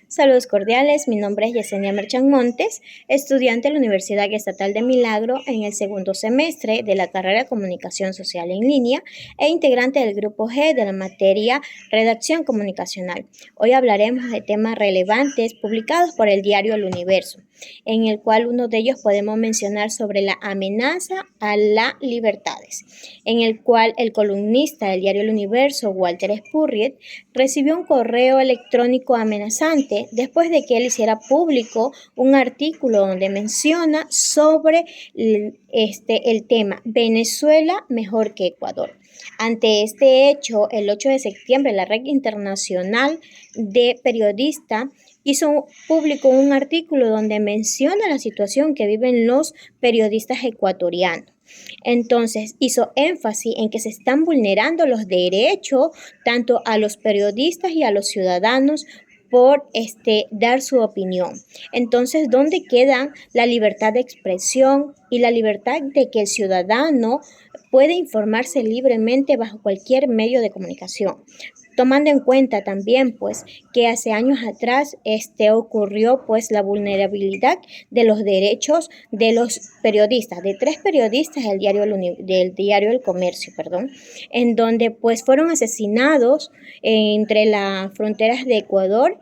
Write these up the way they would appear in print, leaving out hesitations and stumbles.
Saludos cordiales, mi nombre es Yesenia Merchan Montes, estudiante de la Universidad Estatal de Milagro en el segundo semestre de la carrera de Comunicación Social en Línea e integrante del grupo G de la materia Redacción Comunicacional. Hoy hablaremos de temas relevantes publicados por el diario El Universo, en el cual uno de ellos podemos mencionar sobre la amenaza a las libertades, en el cual el columnista del diario El Universo, Walter Spurrier, recibió un correo electrónico amenazante después de que él hiciera público un artículo donde menciona sobre el tema Venezuela mejor que Ecuador. Ante este hecho, el 8 de septiembre, la Red Internacional de Periodistas hizo público un artículo donde menciona la situación que viven los periodistas ecuatorianos. Entonces, hizo énfasis en que se están vulnerando los derechos tanto a los periodistas y a los ciudadanos por dar su opinión. Entonces, ¿dónde queda la libertad de expresión y la libertad de que el ciudadano puede informarse libremente bajo cualquier medio de comunicación? Tomando en cuenta también pues que hace años atrás ocurrió pues la vulnerabilidad de los derechos de los periodistas, de 3 periodistas del diario El Comercio, en donde pues fueron asesinados entre las fronteras de Ecuador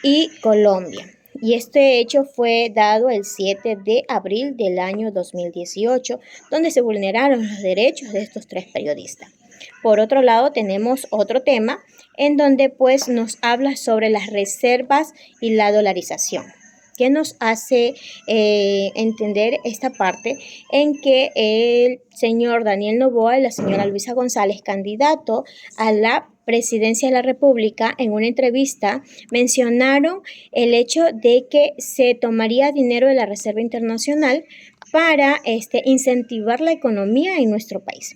y Colombia. Y este hecho fue dado el 7 de abril del año 2018, donde se vulneraron los derechos de estos 3 periodistas. Por otro lado, tenemos otro tema en donde pues nos habla sobre las reservas y la dolarización. ¿Qué nos hace entender esta parte? En que el señor Daniel Noboa y la señora Luisa González, candidato a la presidencia de la República, en una entrevista mencionaron el hecho de que se tomaría dinero de la Reserva Internacional para incentivar la economía en nuestro país.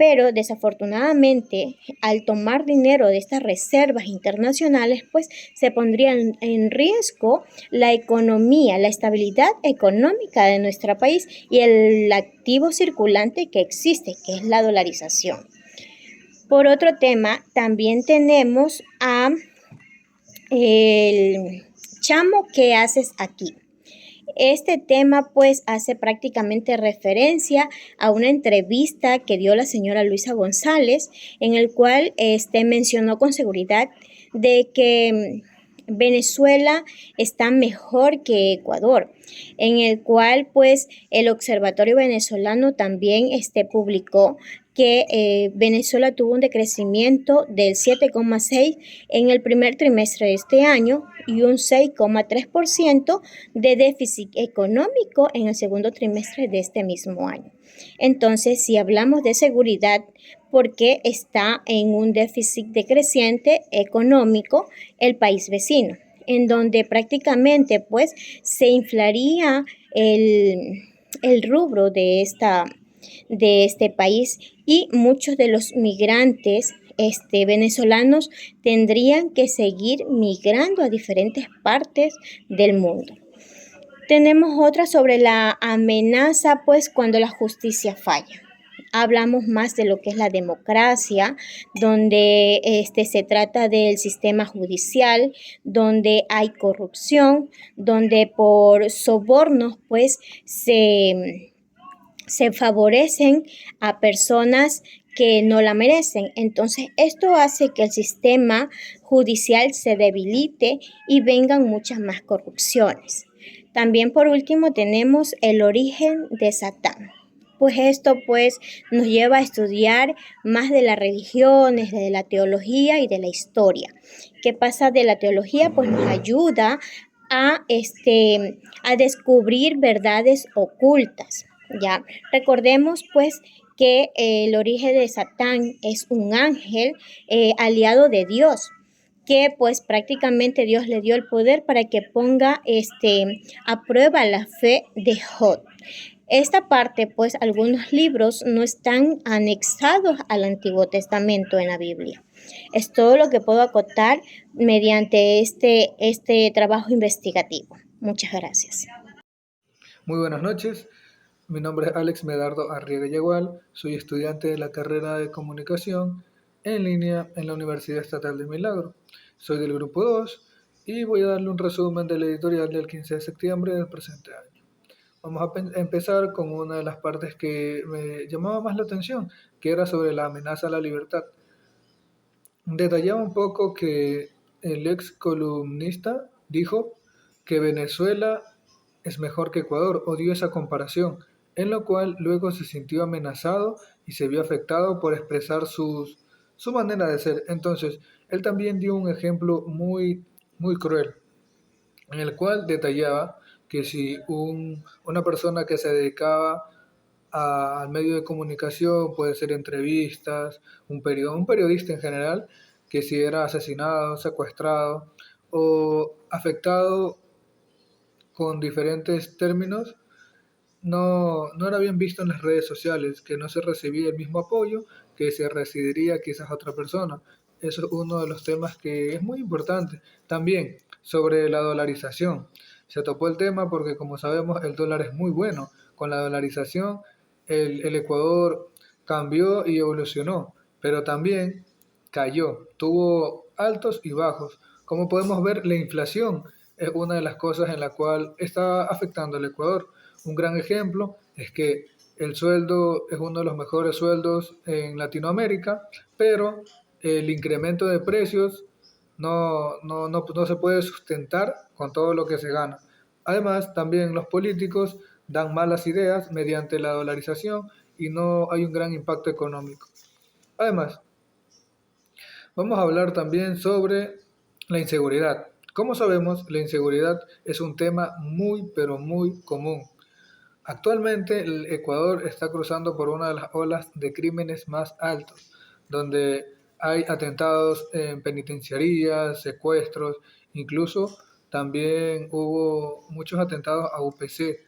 Pero desafortunadamente, al tomar dinero de estas reservas internacionales, pues se pondría en riesgo la economía, la estabilidad económica de nuestro país y el activo circulante que existe, que es la dolarización. Por otro tema, también tenemos a el chamo, ¿qué haces aquí? Este tema pues hace prácticamente referencia a una entrevista que dio la señora Luisa González, en el cual mencionó con seguridad de que Venezuela está mejor que Ecuador, en el cual pues el Observatorio Venezolano también publicó que Venezuela tuvo un decrecimiento del 7,6% en el primer trimestre de este año y un 6,3% de déficit económico en el segundo trimestre de este mismo año. Entonces, si hablamos de seguridad, ¿por qué está en un déficit decreciente económico el país vecino? En donde prácticamente pues se inflaría el rubro de este país y muchos de los migrantes venezolanos tendrían que seguir migrando a diferentes partes del mundo. Tenemos otra sobre la amenaza, pues cuando la justicia falla. Hablamos más de lo que es la democracia, donde se trata del sistema judicial, donde hay corrupción, donde por sobornos pues se favorecen a personas que no la merecen. Entonces, esto hace que el sistema judicial se debilite y vengan muchas más corrupciones. También, por último, tenemos el origen de Satán. Pues esto pues nos lleva a estudiar más de las religiones, de la teología y de la historia. ¿Qué pasa de la teología? Pues nos ayuda a descubrir verdades ocultas. Ya recordemos pues que el origen de Satán es un ángel aliado de Dios, que pues prácticamente Dios le dio el poder para que ponga a prueba la fe de Job. Esta parte, pues algunos libros no están anexados al Antiguo Testamento en la Biblia. Es todo lo que puedo acotar mediante este trabajo investigativo. Muchas gracias. Muy buenas noches. Mi nombre es Alex Medardo Arriaga Yagual. Soy estudiante de la carrera de Comunicación en línea en la Universidad Estatal de Milagro. Soy del grupo 2 y voy a darle un resumen del editorial del 15 de septiembre del presente año. Vamos a empezar con una de las partes que me llamaba más la atención, que era sobre la amenaza a la libertad. Detallaba un poco que el ex columnista dijo que Venezuela es mejor que Ecuador, odió esa comparación, en lo cual luego se sintió amenazado y se vio afectado por expresar su manera de ser. Entonces, él también dio un ejemplo muy cruel, en el cual detallaba que si una persona que se dedicaba al medio de comunicación, puede ser entrevistas, un periodista en general, que si era asesinado, secuestrado o afectado con diferentes términos, no era bien visto en las redes sociales, que no se recibía el mismo apoyo que se recibiría quizás otra persona. Eso es uno de los temas que es muy importante. También sobre la dolarización. Se topó el tema porque como sabemos el dólar es muy bueno. Con la dolarización el Ecuador cambió y evolucionó, pero también cayó, tuvo altos y bajos. Como podemos ver, la inflación es una de las cosas en la cual está afectando al Ecuador. Un gran ejemplo es que el sueldo es uno de los mejores sueldos en Latinoamérica, pero el incremento de precios no se puede sustentar con todo lo que se gana. Además, también los políticos dan malas ideas mediante la dolarización y no hay un gran impacto económico. Además, vamos a hablar también sobre la inseguridad. Como sabemos, la inseguridad es un tema pero muy común. Actualmente el Ecuador está cruzando por una de las olas de crímenes más altos, donde hay atentados en penitenciarías, secuestros, incluso también hubo muchos atentados a UPC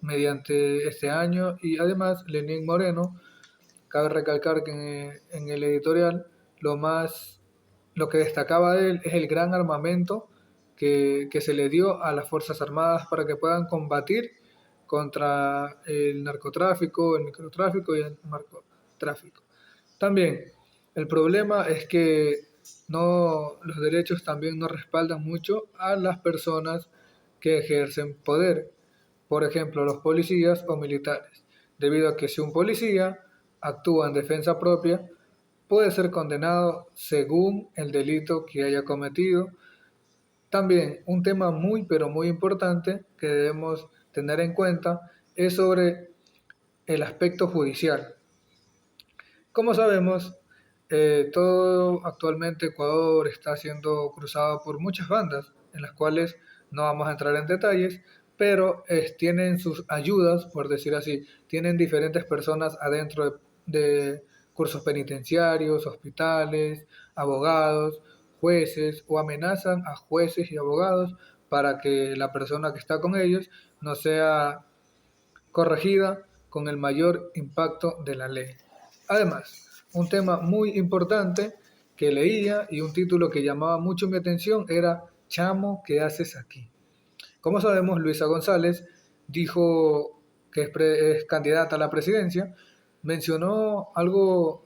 mediante este año y además Lenín Moreno, cabe recalcar que en el editorial lo que destacaba de él es el gran armamento que se le dio a las Fuerzas Armadas para que puedan combatir contra el narcotráfico, el microtráfico y el narcotráfico. También el problema es que los derechos también no respaldan mucho a las personas que ejercen poder, por ejemplo, los policías o militares, debido a que si un policía actúa en defensa propia, puede ser condenado según el delito que haya cometido. También un tema pero muy importante que debemos tener en cuenta es sobre el aspecto judicial. Como sabemos, todo actualmente Ecuador está siendo cruzado por muchas bandas, en las cuales no vamos a entrar en detalles, pero tienen sus ayudas, por decir así, tienen diferentes personas adentro de cursos penitenciarios, hospitales, abogados, jueces, o amenazan a jueces y abogados para que la persona que está con ellos no sea corregida con el mayor impacto de la ley. Además, un tema muy importante que leía y un título que llamaba mucho mi atención era Chamo, ¿qué haces aquí? Como sabemos, Luisa González dijo que es candidata a la presidencia, mencionó algo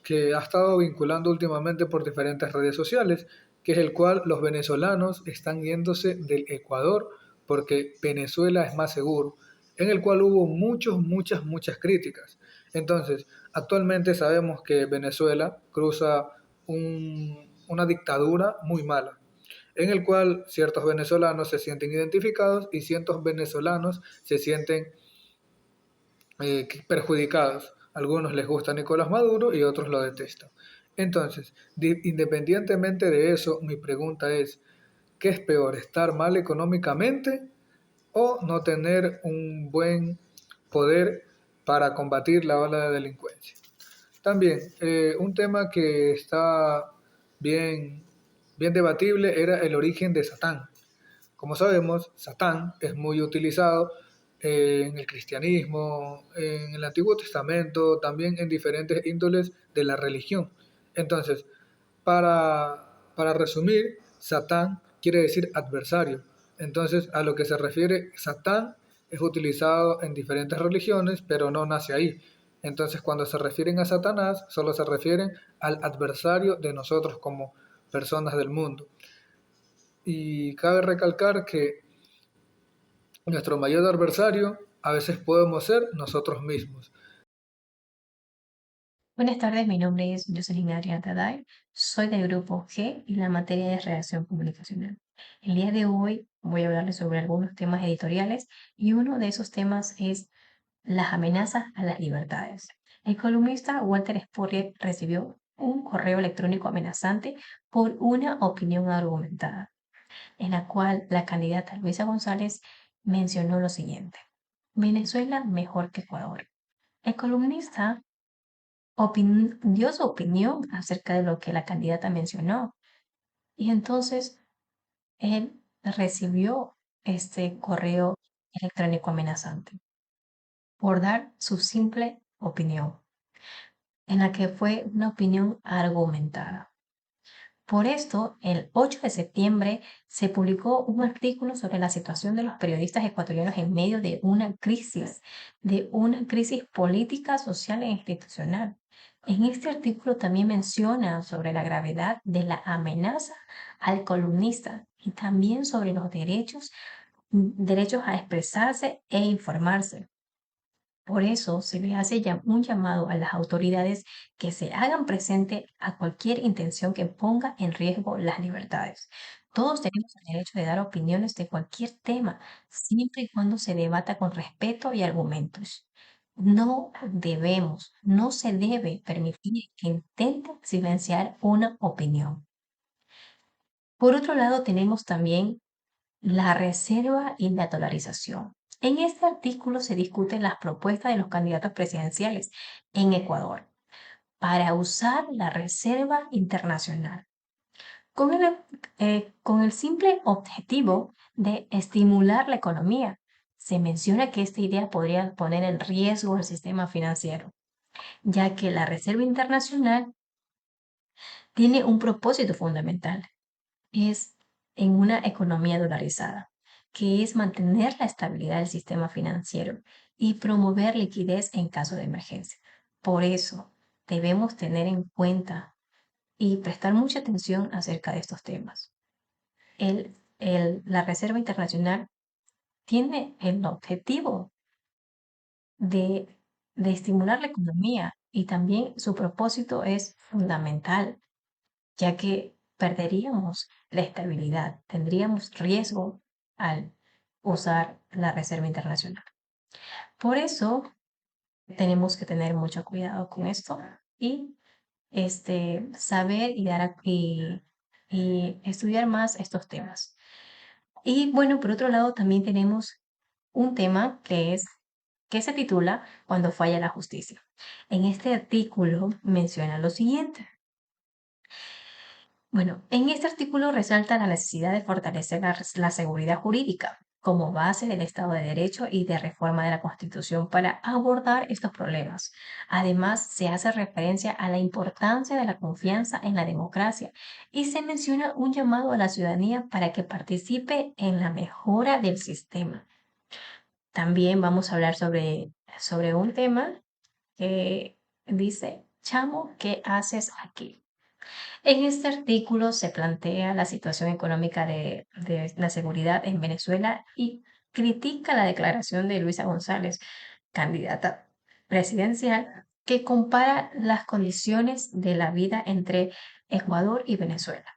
que ha estado vinculando últimamente por diferentes redes sociales, que es el cual los venezolanos están yéndose del Ecuador porque Venezuela es más seguro, en el cual hubo muchas críticas. Entonces, actualmente sabemos que Venezuela cruza una dictadura muy mala, en el cual ciertos venezolanos se sienten identificados y ciertos venezolanos se sienten perjudicados. Algunos les gusta Nicolás Maduro y otros lo detestan. Entonces, independientemente de eso, mi pregunta es, ¿qué es peor, estar mal económicamente o no tener un buen poder para combatir la ola de delincuencia? También, un tema que está bien, bien debatible era el origen de Satán. Como sabemos, Satán es muy utilizado en el cristianismo, en el Antiguo Testamento, también en diferentes índoles de la religión. Entonces, para resumir, Satán quiere decir adversario. Entonces, a lo que se refiere Satán es utilizado en diferentes religiones, pero no nace ahí. Entonces, cuando se refieren a Satanás, solo se refieren al adversario de nosotros como personas del mundo. Y cabe recalcar que nuestro mayor adversario a veces podemos ser nosotros mismos. Buenas tardes, mi nombre es Jocelyn Adriana Taday, soy del grupo G y la materia de redacción comunicacional. El día de hoy voy a hablarles sobre algunos temas editoriales y uno de esos temas es las amenazas a las libertades. El columnista Walter Spurrier recibió un correo electrónico amenazante por una opinión argumentada, en la cual la candidata Luisa González mencionó lo siguiente: Venezuela mejor que Ecuador. El columnista dio su opinión acerca de lo que la candidata mencionó. Y entonces él recibió este correo electrónico amenazante por dar su simple opinión, en la que fue una opinión argumentada. Por esto, el 8 de septiembre se publicó un artículo sobre la situación de los periodistas ecuatorianos en medio de una crisis política, social e institucional. En este artículo también menciona sobre la gravedad de la amenaza al columnista y también sobre los derechos a expresarse e informarse. Por eso se le hace un llamado a las autoridades que se hagan presente a cualquier intención que ponga en riesgo las libertades. Todos tenemos el derecho de dar opiniones de cualquier tema, siempre y cuando se debata con respeto y argumentos. No se debe permitir que intenten silenciar una opinión. Por otro lado, tenemos también la reserva y la dolarización. En este artículo se discuten las propuestas de los candidatos presidenciales en Ecuador para usar la reserva internacional con el simple objetivo de estimular la economía. Se menciona que esta idea podría poner en riesgo el sistema financiero, ya que la reserva internacional tiene un propósito fundamental: es en una economía dolarizada, que es mantener la estabilidad del sistema financiero y promover liquidez en caso de emergencia. Por eso, debemos tener en cuenta y prestar mucha atención acerca de estos temas. La Reserva Internacional tiene el objetivo de, de estimular la economía y también su propósito es fundamental, ya que perderíamos la estabilidad, tendríamos riesgo al usar la Reserva Internacional. Por eso tenemos que tener mucho cuidado con esto y saber y estudiar más estos temas. Y bueno, por otro lado, también tenemos un tema que se titula Cuando falla la justicia. En este artículo menciona lo siguiente. Bueno, en este artículo resalta la necesidad de fortalecer la seguridad jurídica como base del Estado de Derecho y de reforma de la Constitución para abordar estos problemas. Además, se hace referencia a la importancia de la confianza en la democracia y se menciona un llamado a la ciudadanía para que participe en la mejora del sistema. También vamos a hablar sobre un tema que dice: Chamo, ¿qué haces aquí? En este artículo se plantea la situación económica de la seguridad en Venezuela y critica la declaración de Luisa González, candidata presidencial, que compara las condiciones de la vida entre Ecuador y Venezuela.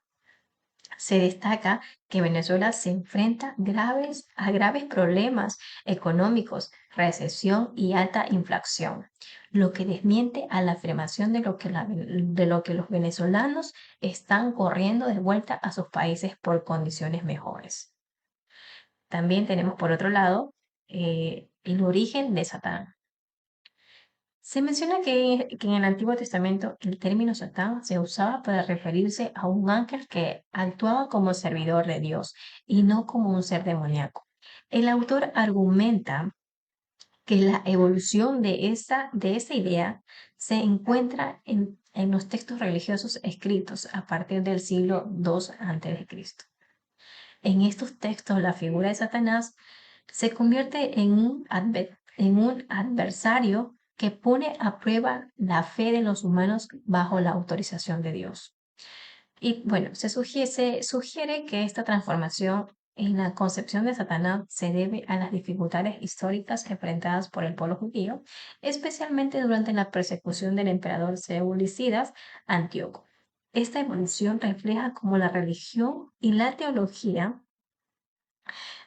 Se destaca que Venezuela se enfrenta a graves problemas económicos, recesión y alta inflación, lo que desmiente a la afirmación de lo que los venezolanos están corriendo de vuelta a sus países por condiciones mejores. También tenemos por otro lado el origen de Satán. Se menciona que en el Antiguo Testamento el término Satán se usaba para referirse a un ángel que actuaba como servidor de Dios y no como un ser demoníaco. El autor argumenta que la evolución de esa idea se encuentra en los textos religiosos escritos a partir del siglo II a.C. En estos textos, la figura de Satanás se convierte en un adversario que pone a prueba la fe de los humanos bajo la autorización de Dios. Y bueno, se sugiere que esta transformación en la concepción de Satanás se debe a las dificultades históricas enfrentadas por el pueblo judío, especialmente durante la persecución del emperador Seulicidas Antíoco. Esta evolución refleja cómo la religión y la teología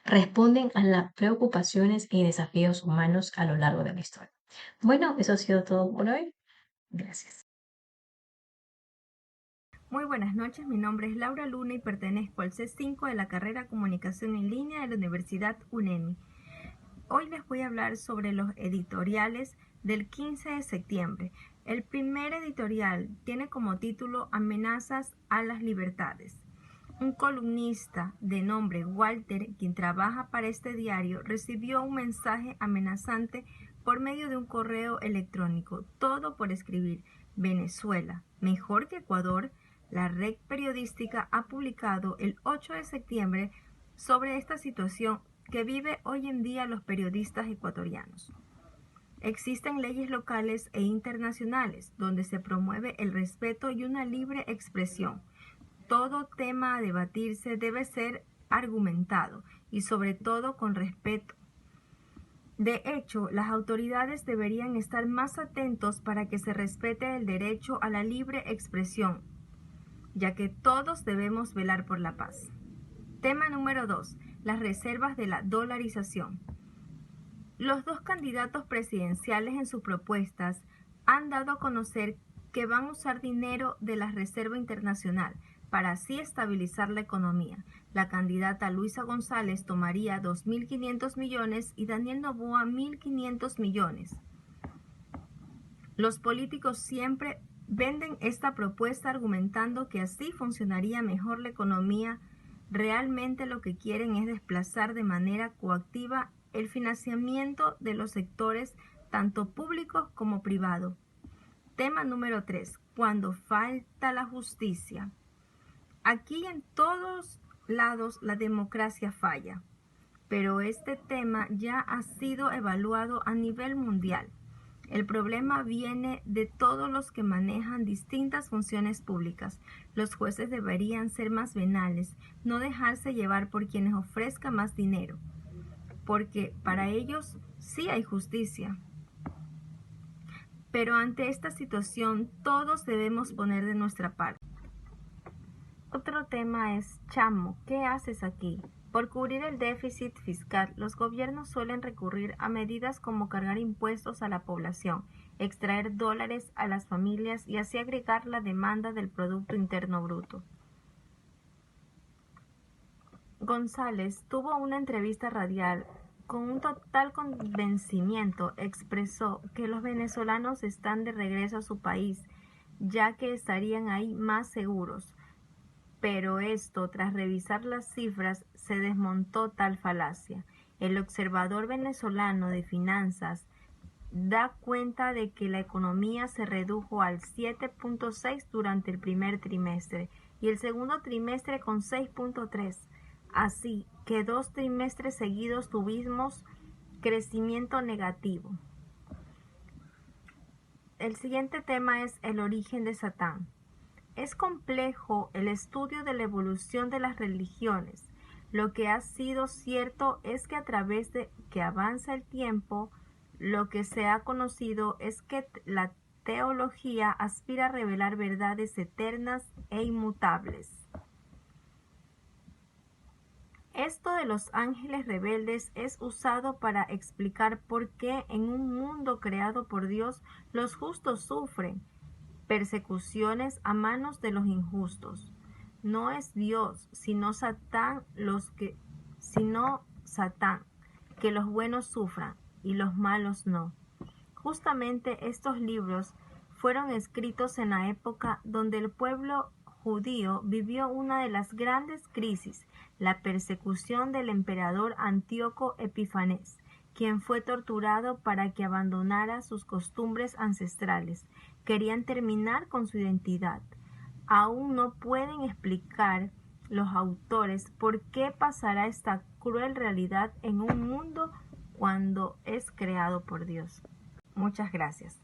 responden a las preocupaciones y desafíos humanos a lo largo de la historia. Bueno, eso ha sido todo por hoy. Gracias. Muy buenas noches, mi nombre es Laura Luna y pertenezco al C5 de la carrera Comunicación en Línea de la Universidad UNEMI. Hoy les voy a hablar sobre los editoriales del 15 de septiembre. El primer editorial tiene como título Amenazas a las libertades. Un columnista de nombre Walter, quien trabaja para este diario, recibió un mensaje amenazante por medio de un correo electrónico, todo por escribir: Venezuela, mejor que Ecuador. La red periodística ha publicado el 8 de septiembre sobre esta situación que vive hoy en día los periodistas ecuatorianos. Existen leyes locales e internacionales donde se promueve el respeto y una libre expresión. Todo tema a debatirse debe ser argumentado y sobre todo con respeto. De hecho, las autoridades deberían estar más atentos para que se respete el derecho a la libre expresión, ya que todos debemos velar por la paz. Tema número 2. Las reservas de la dolarización. Los dos candidatos presidenciales en sus propuestas han dado a conocer que van a usar dinero de la Reserva Internacional para así estabilizar la economía. La candidata Luisa González tomaría 2.500 millones y Daniel Noboa 1.500 millones. Los políticos siempre venden esta propuesta argumentando que así funcionaría mejor la economía. Realmente lo que quieren es desplazar de manera coactiva el financiamiento de los sectores tanto públicos como privados. Tema número 3. Cuando falta la justicia. Aquí en todos lados la democracia falla, pero este tema ya ha sido evaluado a nivel mundial. El problema viene de todos los que manejan distintas funciones públicas. Los jueces deberían ser más venales, no dejarse llevar por quienes ofrezcan más dinero, porque para ellos sí hay justicia. Pero ante esta situación todos debemos poner de nuestra parte. Otro tema es: chamo, ¿qué haces aquí? Por cubrir el déficit fiscal, los gobiernos suelen recurrir a medidas como cargar impuestos a la población, extraer dólares a las familias y así agregar la demanda del Producto Interno Bruto. González tuvo una entrevista radial. Con un total convencimiento expresó que los venezolanos están de regreso a su país, ya que estarían ahí más seguros. Pero esto, tras revisar las cifras, se desmontó tal falacia. El Observador Venezolano de Finanzas da cuenta de que la economía se redujo al 7.6 durante el primer trimestre y el segundo trimestre con 6.3. Así que 2 trimestres seguidos tuvimos crecimiento negativo. El siguiente tema es el origen de Satán. Es complejo el estudio de la evolución de las religiones. Lo que ha sido cierto es que a través de que avanza el tiempo, lo que se ha conocido es que la teología aspira a revelar verdades eternas e inmutables. Esto de los ángeles rebeldes es usado para explicar por qué en un mundo creado por Dios los justos sufren persecuciones a manos de los injustos. No es Dios, sino Satán que los buenos sufran y los malos no. Justamente estos libros fueron escritos en la época donde el pueblo judío vivió una de las grandes crisis, la persecución del emperador Antíoco Epifanes, quien fue torturado para que abandonara sus costumbres ancestrales. Querían terminar con su identidad. Aún no pueden explicar los autores por qué pasará esta cruel realidad en un mundo cuando es creado por Dios. Muchas gracias.